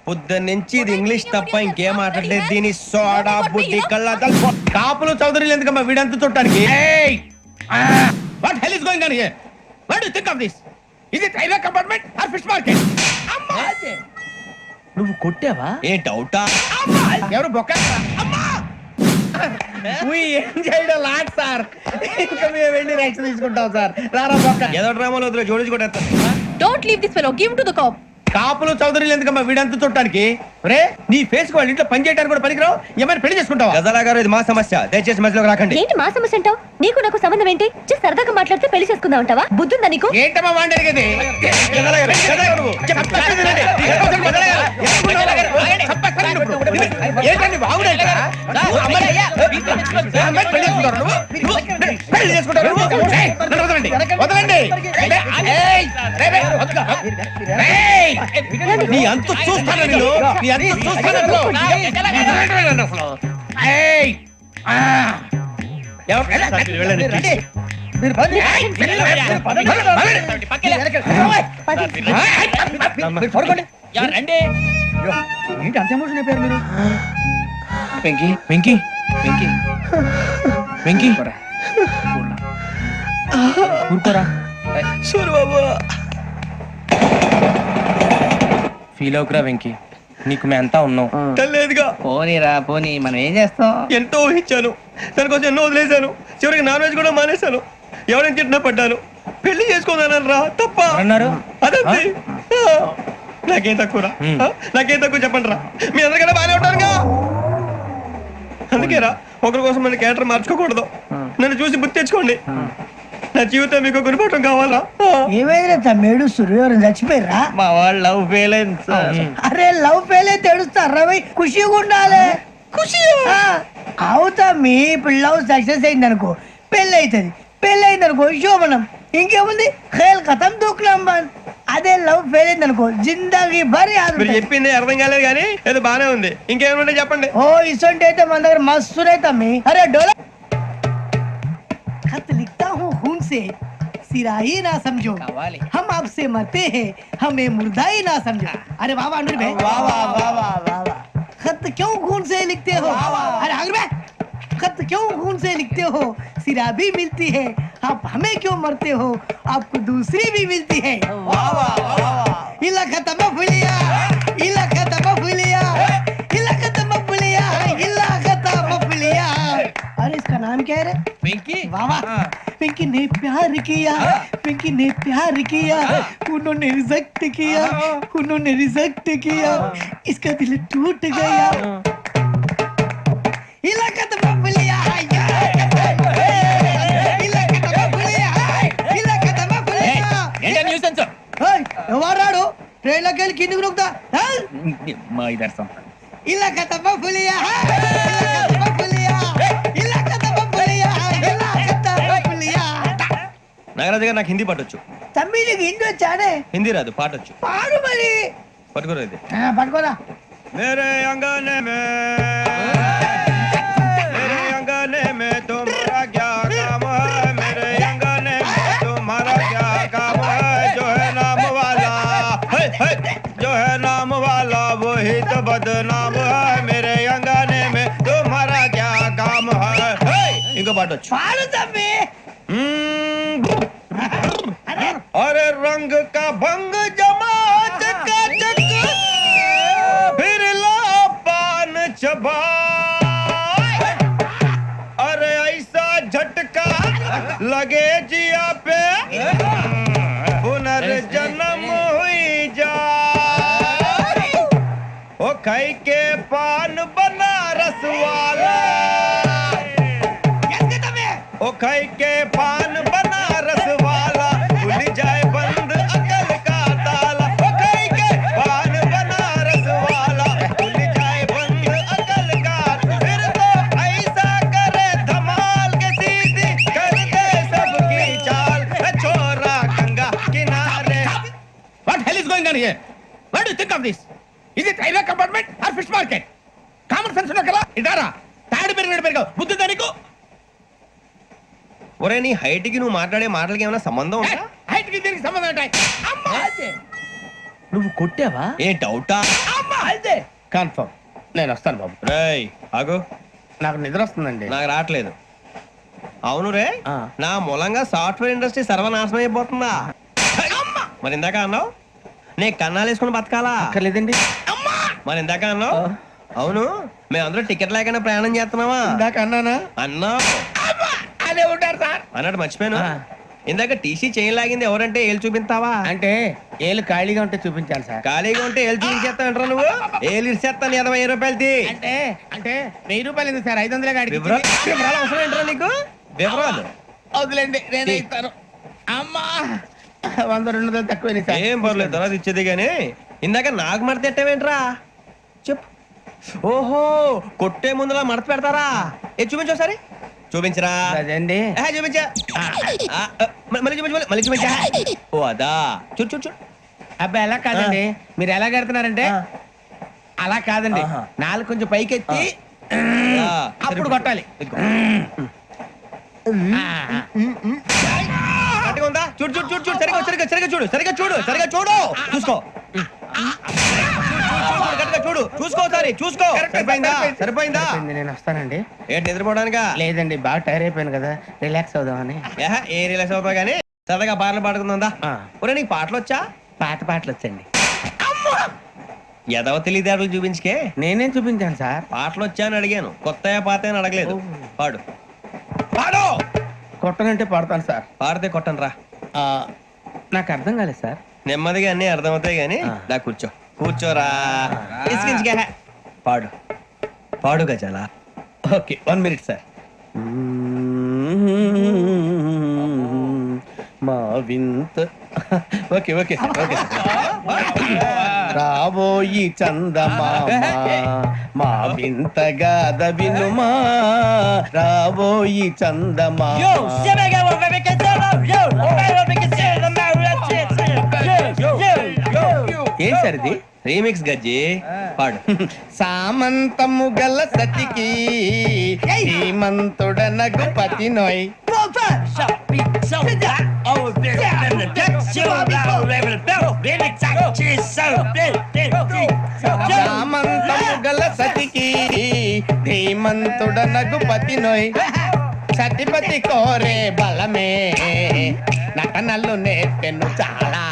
పొద్దున్నుంచి ఇది ఇంగ్లీష్ తప్ప ఇంకేం మాట్లాడలేదు. దీని సోడా బుద్ధి కళ్ళ కాపులు చౌదరులు ఎందుకమ్మా వీడంతా చుట్టానికి. What hell is going on here? What do you think of this? Is it railway compartment or fish market? అమ్మా నువ్వు కొట్టావా? ఏ డౌటా? ఎవరు బొక్క? ఏం చేయడం లాట్ సార్. ఇంకా మేము వెళ్ళి రైట్స్ తీసుకుంటాం సార్. రారా బొక్క. ఏదో డ్రామాలో వదిలే జోడించుకుంటా. Don't leave this fellow, give to the cop. కాపులు చౌదరులు ఎందుకమ్మా వీడంతా చుట్టానికి. రే నీ ఫేస్ కు వాళ్ళ ఇంట్లో పని చేయడానికి కూడా పనికిరావు. ఏమైనా పెళ్లి చేసుకుంటావా? గజాలా గారు ఇది మా సమస్య, దయచేసి మధ్యలోకి రాకండి. ఏంటి మా సమస్య అంటావు? నీకు నాకు సంబంధం ఏంటి? జస్ట్ సరదాగా మాట్లాడితే పెళ్లి చేసుకుందాం అంటావా? బుద్ధుందా నీకు? ఏంటమ్మా వాడేది? ఏంటండి బాగుండే పెళ్లి చేసుకుంటారు. వదలండి. నీ అంత చూస్తాను నేను, నీ అంత చూస్తాను. ఏంటి అంత ఎమోషన్ అయిపోయారు మీరు? వెంకీ వెంకీ వెంకీ వెంకీ ఊరుకోరా. ఫీల్ అవుకురా వెంకీ, నీకు మేము అంతా ఉన్నాం. లేదుగా పోనీరా పోనీ, మనం ఏం చేస్తాం? ఎంతో ఊహించాను, దానికోసం ఎన్నో వదిలేశాను. చివరికి నాన్ వెజ్ కూడా మానేశాను. ఎవరైనా తిట్టినా పడ్డాను. పెళ్లి చేసుకోదానని రా తప్ప అన్నారు. అదంతే. నాకేం తక్కువరా? నాకేం తక్కువ చెప్పండి రా. మీ అందరికన్నా బాగానే ఉంటారుగా. అందుకే రా, ఒకరి కోసం మన క్యారెక్టర్ మార్చుకోకూడదు. నన్ను చూసి గుర్తు తెచ్చుకోండి. నా జీవితం మీకు గురిపటం కావాలా? ఏమైనా తమ్మేడు సూర్యవరం చచ్చిపోయిరా? మా వాళ్ళు లవ్ ఫెయిల్ అయింది సార్. అరే లవ్ ఫెయిల్ అయితే ఏడుస్తారా? ఖుషిగా ఉండాలి. ఖుషి అవుతా. మీ ఇప్పుడు లవ్ సక్సెస్ అయింది అనుకో పెళ్ళి అవుతుంది. పెళ్ళి అయింది అనుకో శోభనం. ఇంకేముంది ఖేల్ కథం దూకులాం బాన్. అదే లవ్ ఫెయిల్ అయింది అనుకో జిందాగీ భారీ. మీరు చెప్పింది అర్థం కాలేదు కానీ ఏదో బానే ఉంది. ఇంకేమంటే చెప్పండి. ఓ ఇసొంటి అయితే మన దగ్గర మస్తునే తమ్మి. అరే డోలా खत लिखता हूँ खून से, सिरा ही ना समझो, हम आपसे मरते हैं, हमें मुर्दा ही ना समझो. अरे वाह वाह अनुर भाई, वाह वाह वाह वाह वाह. खत क्यों खून से लिखते हो? अरे अनुर भाई, खत क्यों खून से लिखते हो? सिरा भी मिलती है, आप हमें क्यों मरते हो? आपको दूसरी भी मिलती है. वाह वाह वाह. इला खत्म फुलिया, इला खत्म फुलिया, इला खत्म फुलिया, इला खत्म फुलिया. अरे इसका नाम क्या है रे? వెంకీ. वाह पिंकी ने प्यार किया, पिंकी ने प्यार किया, उन्होंने रिजेक्ट किया, उन्होंने रिजेक्ट किया, इसका दिल टूट गया. इलाका तो बबलिया है, इलाका तो बबलिया है, इलाका तो बबलिया. ఏంటా న్యూసెన్స్? ओए ఎవరాడు ట్రైన్ లోకి వెళ్ళి కిందికి నొక్కుతా? మా ఇదర్సం. ఇలాకా तो बबलिया है, इलाका तो बबलिया, इलाका तो बबलिया, इलाका तो बबलिया. నాగరాజు గారు నాకు హిందీ పాటొచ్చు. తమ్మి నీకు హిందీ వచ్చానే? హిందీ రాదు, పాటొచ్చు. పాడు మరి. పట్టుకోరా ఇది. పట్టుకోరా. मेरे अंगने में तुम्हारा क्या काम है? मेरे अंगने में तुम्हारा क्या काम है? जो है नाम वाला जो है नाम वाला वही तो बदनाम है. मेरे अंगने में तुम्हारा क्या काम है? इनको बाटो పాడు తమ్మి. अरे रंग का भंग जमा चकाचक फिर ला पान चबा. अरे ऐसा झटका लगे जिया पे पुनर्जन्म हुई जा. ओ खाई के पान बनारस वाला, ओ खाई के पान बनारस वाला खुल जाए बंद अकल का ताला. ओ खाई के पान बनारस वाला खुल जाए बंद अकल का. फिर तो ऐसा करे धमाल के सीधी कर दे सबकी चाल. छोरा गंगा किनारे. What hell is going on here? What do you think of this? Is it railway compartment or fish market? Common sense ఉన్న కదా ఇదారా. తాడి పెరిగావు బుద్ధి దానికి. ఒరే నీ హైట్ కి నువ్వు మాట్లాడే మాటలకి ఏమైనా సంబంధం ఉందా? హైట్ కి దీనికి సంబంధం ఉంటాయి. అమ్మా నువ్వు కొట్టావా? ఏ డౌటా? అమ్మా కన్ఫర్మ్ నేను వస్తాను బాబు. రేయ్ ఆగు, నాకు నిద్ర వస్తుందండి. నాకు రావట్లేదు. అవును రే, ఆ. నా మూలంగా సాఫ్ట్వేర్ ఇండస్ట్రీ సర్వనాశనం అయిపోతుందా? మరి ఇందాక అన్నావు నీ కన్నాలు వేసుకుని బతకాలా? అక్కర్లేదండి. మరి ఇందాక అన్నావు అవును మేమందరూ టికెట్ లేకుండా ప్రయాణం చేస్తున్నావా? ఇందాక అన్నానా? అన్నావు. అదే ఉంటారు సార్. అన్నట్టు మర్చిపోయాను. ఆ. ఇందాక టీసీ చైన్ లాగింది ఎవరంటే ఏళ్ళు చూపిస్తావా? అంటే ఏళ్ళు ఖాళీగా ఉంటే చూపించాలి సార్. ఖాళీగా ఉంటే ఏళ్ళు చూపించేస్తానంటారా నువ్వు? ఏళ్ళు ఇచ్చేస్తాను 20 రూపాయలది. అంటే అంటే 1000 రూపాయలు ఎందుకు సార్? 500 గాడికి వివరాలు అవసరం ఏంట్రా నీకు? వివరాలు వదిలేండి, నేనే ఇస్తాను. అమ్మా 100 200 తక్కువ సార్. ఏం పర్లేదు, తర్వాత ఇచ్చేది కానీ ఇందాక నాకు మడత పెట్టావేంట్రా? చెప్పు. ఓహో, కొట్టే ముందులా మడత పెడతారా? ఏ చూపించు ఒకసారి. చూపించరా? అదండి. చూపించా. మళ్ళీ చూపించు, మళ్ళీ చూపించా. ఓ అదా, చూడు చూడు చూడు. అబ్బాయి ఎలా కాదండి, మీరు ఎలా కడుతున్నారంటే ఆ. అలా కాదండి. ఆహా. నాలుగు కొంచెం పైకెత్తి ఆ, అప్పుడు కొట్టాలి. ఇదిగో. ఆ, ఆ. గట్టిగా ఉందా? చూడు చూడు చూడు చూడు, సరిగా సరిగా సరిగా చూడు, సరిగా చూడు, సరిగా చూడు, చూసుకో. గట్టిగా చూడు, చూసుకో, సరే చూసుకో. సరిపోయిందా? సరిపోయిందా? సరిపోయింది, నేను వస్తానండి. ఏంటి నిద్రపోవడానికా? లేదండి, బాగా టైర్ అయిపోయాను కదా, రిలాక్స్ అవుదామని. ఏ రిలాక్స్ అవుతావు కానీ సరదాగా పాటలు పాడుకుందా? ఆ. ఒరే నీకు పాటలు వచ్చా? పాటలు వచ్చండి. ఎదవ తెలివితేటలు చూపించుకే. నేనేం చూపించాను సార్? పాటలు వచ్చా అని అడిగాను, కొత్త పాత అని అడగలేదు. పాడు పాడు. కొట్టనంటే పడతాను సార్. పాడితే కొట్టను రా. ఆ, నాకు అర్థం కాలేదు సార్. నెమ్మదిగా అన్ని అర్థమవుతాయి కానీ ఆ. దా కూర్చో. కూర్చోరా. ఇసికించుకే. పాడు పాడు గజాల. Okay, 1 minute sir. మా వింత okay okay sir, okay sir. రాబోయి చందమామ మా వింత గాథ వినుమా, రాబోయి చందమామ. ఏం సార్ ఇది? రీమిక్స్ గజ్జి. పాడు. సామంతము గల సతికి శ్రీమంతుడనగు పతి నోయ్. సామంతము గల సతికి ధీమంతుడనగు పతి నోయ్. సతిపతి కోరే బలమే నటనలు నేర్పెను చాలా.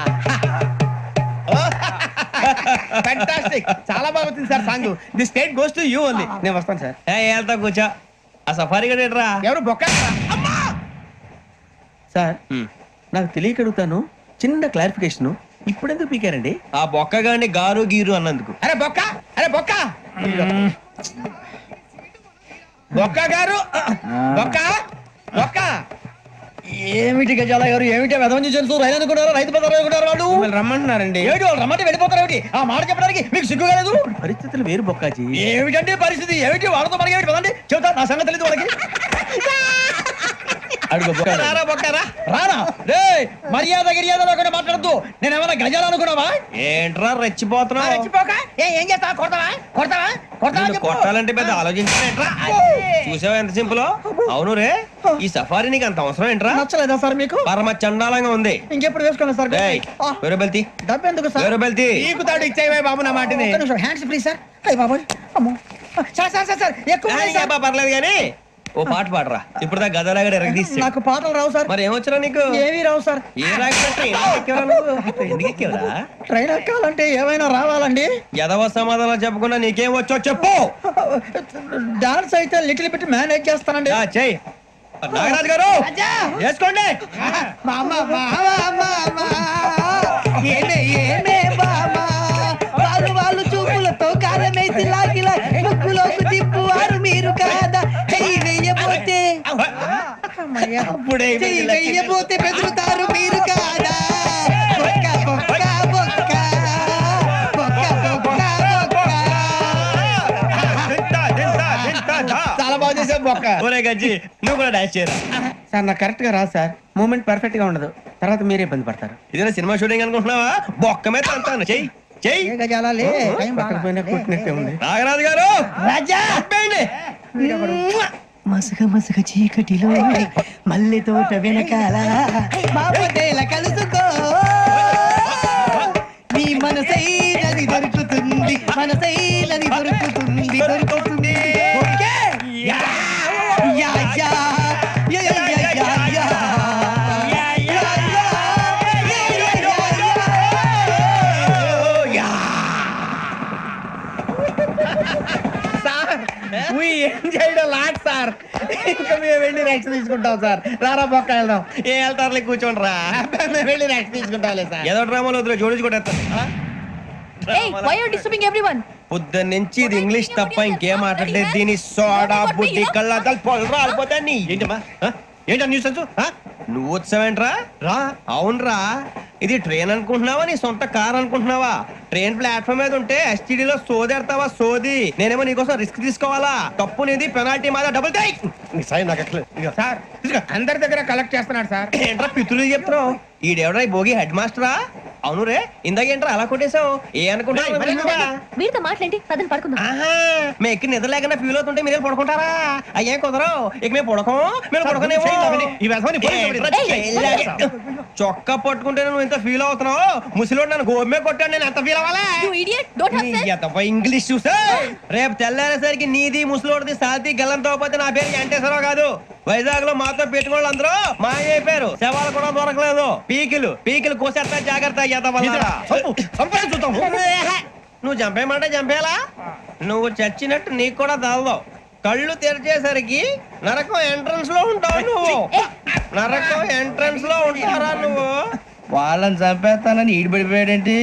ఫ్యాంటాస్టిక్, చాలా బాగా వచ్చింది sir song. The state goes to you only. నేను వస్తాను సార్. వెళ్తా కూర్చో. ఆ సఫారీ గడేట్రా. ఎవరు బొక్క సార్? నాకు తెలియక అడుగుతాను, చిన్న క్లారిఫికేషన్. ఇప్పుడు ఎందుకు పీకారండి? ఆ బొక్కగాని గారు గీరు అన్నందుకు. అరే బొక్క, అరే బొక్క, బొక్క గారు, బొక్క బొక్క. ఏమిటి గజాల గారు, ఏమిటి వెదవం చేస్తూ రైలు అనుకున్నారా? రైతు బజార్ అనుకున్నారు వాళ్ళు. మిమ్మల్ని రమ్మంటున్నారండి. ఏమిటి వాళ్ళు రమ్మంటే వెళ్ళిపోతారు? ఏమిటి ఆ మాట చెప్పడానికి మీకు సిగ్గు కాలేదు? పరిస్థితులు వేరు బొక్కాజీ. ఏమిటంటే పరిస్థితి? ఏమిటి వాళ్ళతో మనకి ఏమిటి పదండి, చెబుతా నా సంగతి తెలియదు వాళ్ళకి. అడుగు బొక్క. రారా బొక్కరా. రానా రే, మర్యాద గిర్యాద లేకుండా మాట్లాడద్దు. నేను ఏమైనా గజాలు అనుకున్నావా? ఏంట్రా రెచ్చిపోతున్నావు? రెచ్చిపోక ఏం చేస్తావా? కొడతావా కొడతావా కొడతావా నిన్ను చెప్పు. కొట్టాలంటే పెద్ద ఆలోచించా. చూసావా ఎంత సింపుల్? అవును రే, ఈ సఫారీ నీకు అంత అవసరం ఏంట్రా? నచ్చలేదా సార్ మీకు? పరమ చండాలంగా ఉంది. ఇంకెప్పుడు వేసుకోండి సార్. ఏయ్, వేరే బెల్తి, డబ్బు ఎందుకు సార్? వేరే బెల్తి. నీకు తాడు ఇచ్చేవే బాబు నా మాటని. Hands free sir. అయ్య బాబోయ్, అమ్మో. సార్ సార్ సార్ సార్ ఎక్కువ ఉన్నాయి సార్. పర్లేదు కానీ ఓ పాట పాడరా. ఇప్పుడు దా గదలాగడ ఎరగదీసి. నాకు పాటలు రావు సార్. మరి ఏమొచ్చరా నీకు? ఏమీ రావు సార్. ఏ రాకపోతే ఎందుకు ఎక్కేవరా? ట్రైన్ ఎక్కాలంటే ఏమైనా రావాలండి. ఎదవ సమాధానం చెప్పకుండా నీకేం వచ్చో చెప్పు. డాన్స్ అయితే లిటిల్ బిట్ మేనేజ్ చేస్తానండి. చెయ్యి. నాగరాజు గారు చేసుకోండి. ఏమే ఏమే బామా, వాళ్ళు చూపులతో కారమేసి లాగిలా ముక్కులోకి తిప్పువారు మీరు కాదా? చెయ్యి వెయ్యబోతే అప్పుడే చెయ్యి వెయ్యబోతే బెదురుతారు మీరు కాదా? బొక్క బొక్క బొక్క బొక్క బొక్క బొక్క. చాలా బాగా చేసావు బొక్క. ఒరే గజ్జి, నువ్వు కూడా డాన్స్ చేయరా. సార్ నాకు కరెక్ట్ గా రాదు సార్. మూమెంట్ పర్ఫెక్ట్ గా ఉండదు, తర్వాత మీరే ఇబ్బంది పడతారు. ఇదేనా సినిమా షూటింగ్ అనుకుంటున్నావా? బొక్క మీద అంటాను. చెయ్యి చెయ్యి. ఏ గజాలాలే, టైం పక్కన బాగా. పోయినా కొట్టినట్టే ఉంది. నాగరాజు గారు రాజా చెప్పండి. మసక మసక చీకటిలో మల్లె తోట వెనకాల బాబోదేల కలుసుకో, నీ మనసైనది దొరుకుతుంది. దొరుకుతుంది మనసైనది దొరుకుతుంది దొరుకుతుంది okay yeah yeah yeah yeah yeah yeah yeah yeah sir we enjoyed a lot, sir ఇంకా మేము వెళ్ళి రెస్ట్ తీసుకుంటాం సార్ రారా పక్క వెళ్దాం. ఏ వెళ్తారులే కూర్చోండి రా. అబ్బాయి, మేము వెళ్ళి రెస్ట్ తీసుకుంటాంలే సార్. ఏదో డ్రామాలో వద్దులే, జోడించుకుంటా. Hey, why are you disturbing everyone? పొద్దున్న నుంచి ఇది ఇంగ్లీష్ తప్ప ఇంకేం మాట్లాడలేదు. దీని సోడా బుద్ధి కళ్ళ పొలు రాలిపోతా నీ. ఏంటమ్మా ఏంటా న్యూస్ నువ్వు వచ్చావేంట్రా? రా. అవునరా, ఇది ట్రైన్ అనుకుంటున్నావా నీ సొంత కార్ అనుకుంటున్నావా? ట్రైన్ ప్లాట్ఫామ్ మీద ఉంటే ఎస్టీడీలో సోదేడతావా సోది. నేనేమో నీకోసం రిస్క్ తీసుకోవాలా? తప్పు నీది, పెనాల్టీ మాదా, డబుల్ టై. సార్ అందరి దగ్గర కలెక్ట్ చేస్తున్నాడు సార్. ఏంట్రా పితులు చెప్తున్నావు? ఈడెవడ్రా ఈ భోగి హెడ్ మాస్టరా? అవును రే, ఇందాక ఏంట్రా అలా కొట్టేశావు? ఏ అనుకుంటా? వీరితో మాట్లాడి పదని పడుకుందాం. ఆహా, మేము ఎక్కి నిద్ర లేకుండా ఫీల్ అవుతుంటే మీరు పడుకుంటారా? అయ్యే కుదరవు. ఇక మేము పడకం, మేము పడకనేమో. చొక్కా పట్టుకుంటే నువ్వు ఇంత ఫీల్ అవుతున్నావు. ముసలివాడు నన్ను గోమే కొట్టాడు, నేను ఎంత ఫీల్ అవ్వాలా? You idiot, don't have sense. English చూసా రేపు తెల్లారేసరికి నీది ముసలోడిది సాతి గల్లంతో పోతే నా పేరు వెంకటేశ్వరరావు కాదు. వైజాగ్ లో మాతో పెట్టుకోళ్ళు అందరూ మాయైపోయారు. శవాలు కూడా దొరకలేదు. పీకిలు కోసేస్తా, జాగ్రత్త. నువ్వు చంపేయమంటే చంపేలా? నువ్వు చచ్చినట్టు నీకు కూడా తగదు. కళ్ళు తెరిచేసరికి నరకం ఎంట్రన్స్ లో ఉంటావు నువ్వు. నరకం ఎంట్రన్స్ లో ఉంటారా నువ్వు? వాళ్ళని చంపేస్తానని ఈడిపడిపోయాడేంటి?